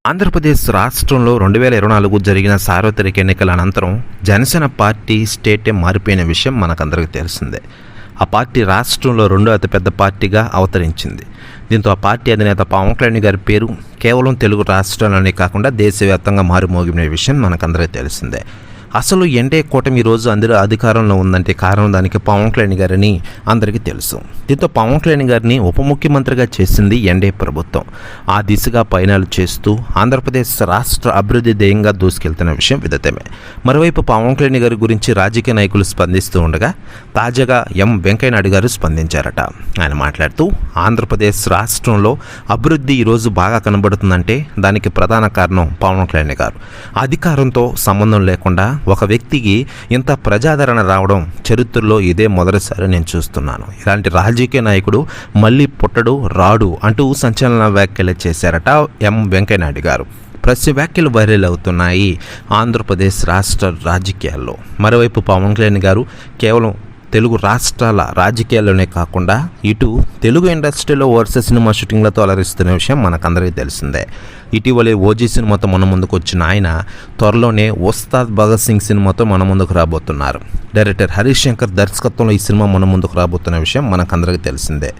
ఆంధ్రప్రదేశ్ రాష్ట్రంలో 2024 జరిగిన సార్వత్రిక ఎన్నికల అనంతరం జనసేన పార్టీ స్టేటే మారిపోయిన విషయం మనకందరికీ తెలిసిందే. ఆ పార్టీ రాష్ట్రంలో రెండో అతిపెద్ద పార్టీగా అవతరించింది. దీంతో ఆ పార్టీ అధినేత పవన్ కళ్యాణ్ గారి పేరు కేవలం తెలుగు రాష్ట్రాల్లోనే కాకుండా దేశవ్యాప్తంగా మారుమోగిన విషయం మనకందరికీ తెలిసిందే. అసలు ఎన్డీఏ కూటమి ఈరోజు అందరూ అధికారంలో ఉందంటే కారణం దానికి పవన్ కళ్యాణ్ గారని అందరికీ తెలుసు. దీంతో పవన్ కళ్యాణ్ గారిని ఉప ముఖ్యమంత్రిగా చేసింది ఎన్డీఏ ప్రభుత్వం. ఆ దిశగా పయనాలు చేస్తూ ఆంధ్రప్రదేశ్ రాష్ట్ర అభివృద్ధి ధ్యేయంగా దూసుకెళ్తున్న విషయం విదితమే. మరోవైపు పవన్ కళ్యాణ్ గారి గురించి రాజకీయ నాయకులు స్పందిస్తూ ఉండగా తాజాగా వెంకయ్యనాయుడు గారు స్పందించారట. ఆయన మాట్లాడుతూ ఆంధ్రప్రదేశ్ రాష్ట్రంలో అభివృద్ధి ఈరోజు బాగా కనబడుతుందంటే దానికి ప్రధాన కారణం పవన్ కళ్యాణ్ గారు. అధికారంతో సంబంధం లేకుండా ఒక వ్యక్తికి ఇంత ప్రజాదరణ రావడం చరిత్రలో ఇదే మొదటిసారి నేను చూస్తున్నాను. ఇలాంటి రాజకీయ నాయకుడు మళ్ళీ పుట్టడు రాడు అంటూ సంచలన వ్యాఖ్యలు చేశారట వెంకయ్యనాయుడు గారు. ప్రతి వ్యాఖ్యలు వైరల్ అవుతున్నాయి ఆంధ్రప్రదేశ్ రాష్ట్ర రాజకీయాల్లో. మరోవైపు పవన్ కళ్యాణ్ గారు కేవలం తెలుగు రాష్ట్రాల రాజకీయాల్లోనే కాకుండా ఇటు తెలుగు ఇండస్ట్రీలో వరుస సినిమా షూటింగ్లతో అలరిస్తున్న విషయం మనకందరికీ తెలిసిందే. ఇటీవలే ఓజీ సినిమాతో మన ముందుకు వచ్చిన ఆయన త్వరలోనే ఉస్తాద్ భగత్ సింగ్ సినిమాతో మన ముందుకు రాబోతున్నారు. డైరెక్టర్ హరీష్ శంకర్ దర్శకత్వంలో ఈ సినిమా మన ముందుకు రాబోతున్న విషయం మనకందరికీ తెలిసిందే.